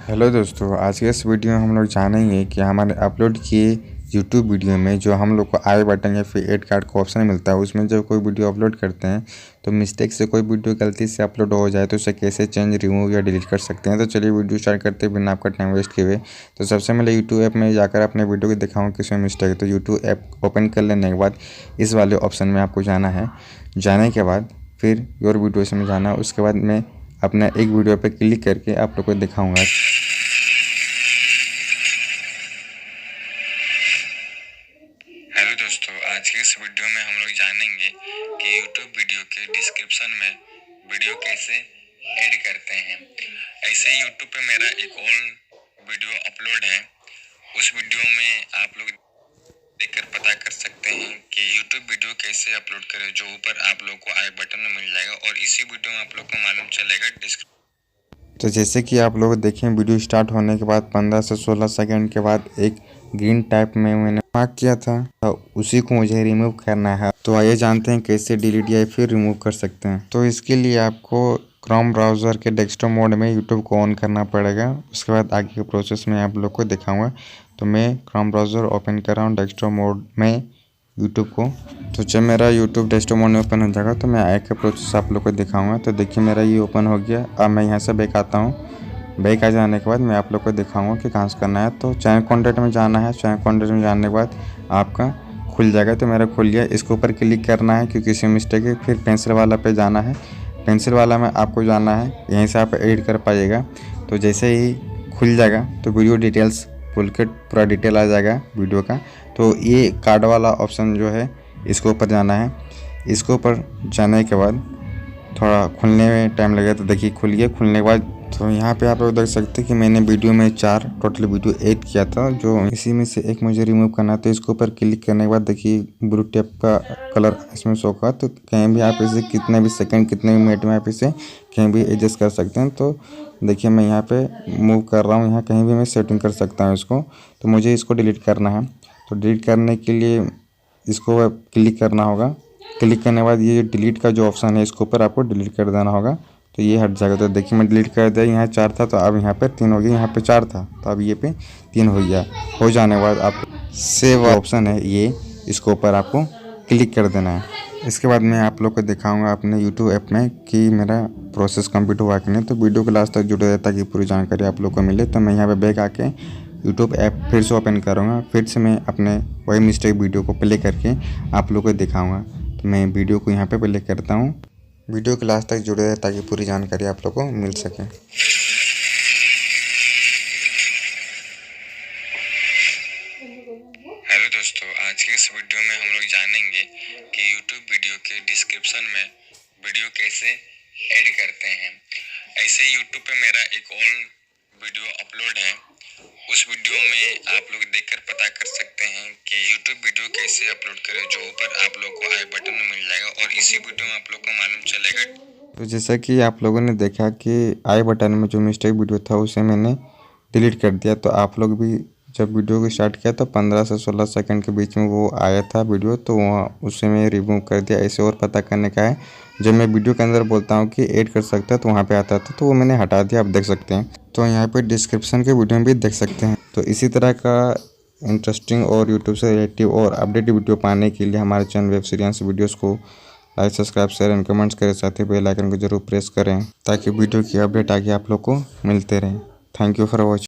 Hello दोस्तों, आज के इस वीडियो में हम लोग जानेंगे कि हमारे अपलोड किए यूट्यूब वीडियो में जो हम लोग को आई बटन या फिर ऐड कार्ड का ऑप्शन मिलता है, उसमें जब कोई वीडियो अपलोड करते हैं तो मिस्टेक से कोई वीडियो गलती से अपलोड हो जाए तो उसे कैसे चेंज, रिमूव या डिलीट कर सकते हैं। तो चलिए वीडियो स्टार्ट करते हैं बिना आपका टाइम वेस्ट किए हुए। तो सबसे पहले यूट्यूब ऐप में जाकर अपने वीडियो को दिखाऊँ किसमें मिस्टेक है। तो यूट्यूब ऐप ओपन कर लेने के बाद इस वाले ऑप्शन में आपको जाना है। जाने के बाद फिर योर वीडियोस में जाना है। उसके बाद मैं अपना एक वीडियो पर क्लिक करके आप लोग को दिखाऊँगा। हेलो दोस्तों, आज के इस वीडियो में हम लोग जानेंगे कि YouTube वीडियो के डिस्क्रिप्शन में वीडियो कैसे ऐड करते हैं। ऐसे YouTube पे मेरा एक और वीडियो अपलोड है, उस वीडियो में आप लोग देखकर पता कर सकते हैं कि YouTube वीडियो कैसे अपलोड करें, जो ऊपर आप लोग को आई बटन में मिल जाएगा और इसी वीडियो में आप लोग को मालूम चलेगा डिस्क्रिप्शन। तो जैसे कि आप लोग देखें, वीडियो स्टार्ट होने के बाद 15 से 16 सेकंड के बाद एक ग्रीन टाइप में मैंने मार्क किया था, तो उसी को मुझे रिमूव करना है। तो आइए जानते हैं कैसे डिलीट या फिर रिमूव कर सकते हैं। तो इसके लिए आपको क्रोम ब्राउज़र के डेस्कटॉप मोड में यूट्यूब को ऑन करना पड़ेगा। उसके बाद आगे के प्रोसेस में आप लोग को दिखाऊंगा। तो मैं क्रोम ब्राउज़र ओपन कर रहा हूँ डेस्कटॉप मोड में यूट्यूब को। तो जब मेरा यूट्यूब डेस्कटॉप मोड में ओपन हो जाएगा तो मैं आगे का प्रोसेस आप लोग को दिखाऊंगा। तो देखिए मेरा ये ओपन हो गया। अब मैं यहाँ से बैक आता हूँ। बैक आ जाने के बाद मैं आप लोग को दिखाऊंगा कि कहाँ से करना है। तो चैनल कॉन्टेंट में जाना है। चैनल कॉन्टेंट में जाने के बाद आपका खुल जाएगा। तो मेरा खुल गया। इसके ऊपर क्लिक करना है क्योंकि इसमें मिस्टेक है। फिर पेंसिल वाला पे जाना है। पेंसिल वाला में आपको जाना है, यहीं से आप एडिट कर पाइएगा। तो जैसे ही खुल जाएगा तो वीडियो डिटेल्स फुल के पूरा डिटेल आ जाएगा वीडियो का। तो ये कार्ड वाला ऑप्शन जो है इसके ऊपर जाना है। इसके ऊपर जाने के बाद थोड़ा खुलने में टाइम लगेगा। तो देखिए खुल गया। खुलने के बाद तो यहाँ पे आप लोग देख सकते हैं कि मैंने वीडियो में 4 टोटल वीडियो ऐड किया था, जो इसी में से एक मुझे रिमूव करना है। तो इसके ऊपर क्लिक करने के बाद देखिए ब्लू टेप का कलर इसमें शो का। तो कहीं भी आप इसे कितने भी सेकंड, कितने भी मिनट में आप इसे कहीं भी एडजस्ट कर सकते हैं। तो देखिए मैं यहाँ पे मूव कर रहा हूँ, यहाँ कहीं भी मैं सेटिंग कर सकता हूँ इसको। तो मुझे इसको डिलीट करना है। तो डिलीट करने के लिए इसको क्लिक करना होगा। क्लिक करने के बाद ये डिलीट का जो ऑप्शन है इसके ऊपर आपको डिलीट कर देना होगा। तो ये हट जाएगा। तो देखिए मैं डिलीट कर दिया। यहाँ 4 था तो अब यहाँ पे 3 हो गया। यहाँ पे 4 था तो अब ये पे 3 हो गया। हो जाने के बाद आप सेव ऑप्शन है ये, इसके ऊपर आपको क्लिक कर देना है। इसके बाद मैं आप लोग को दिखाऊंगा अपने यूट्यूब ऐप में कि मेरा प्रोसेस कंप्लीट हुआ कि नहीं। तो वीडियो के लास्ट तक जुड़े रहे ताकि पूरी जानकारी आप लोग को मिले। तो मैं यहाँ पे बैक आके यूट्यूब ऐप फिर से ओपन करूँगा। फिर से मैं अपने वही मिस्टेक वीडियो को प्ले करके आप लोग को दिखाऊँगा। तो मैं वीडियो को यहाँ पे प्ले करता हूँ। वीडियो के लास्ट तक जुड़े रहे ताकि पूरी जानकारी आप लोग को मिल सके। हेलो दोस्तों, आज के इस वीडियो में हम लोग जानेंगे कि YouTube वीडियो के डिस्क्रिप्शन में वीडियो कैसे ऐड करते हैं। ऐसे YouTube पे मेरा एक और वीडियो अपलोड है, उस वीडियो में आप लोग देखकर पता कर सकते हैं कि YouTube वीडियो कैसे अपलोड करें, जो ऊपर आप लोग को आई बटन में मिल जाएगा और इसी वीडियो में आप लोग को मालूम चलेगा। तो जैसा कि आप लोगों ने देखा कि आई बटन में जो मिस्टेक वीडियो था उसे मैंने डिलीट कर दिया। तो आप लोग भी जब वीडियो को स्टार्ट किया तो 15 से 16 सेकंड के बीच में वो आया था वीडियो, तो वहाँ उसे मैं रिमूव कर दिया। ऐसे और पता करने का है, जब मैं वीडियो के अंदर बोलता हूँ कि ऐड कर सकता है तो वहाँ पे आता था, तो वो मैंने हटा दिया। आप देख सकते हैं। तो यहाँ पे डिस्क्रिप्शन के वीडियो में भी देख सकते हैं। तो इसी तरह का इंटरेस्टिंग और यूट्यूब से रिलेटिव और अपडेट वीडियो पाने के लिए हमारे चैनल वेब श्रेयांश वीडियोज़ को like, subscribe, share and comments करें। साथ ही बेल आइकन को जरूर प्रेस करें ताकि वीडियो की अपडेट आगे आप लोग को मिलते रहें। Thank you for watching.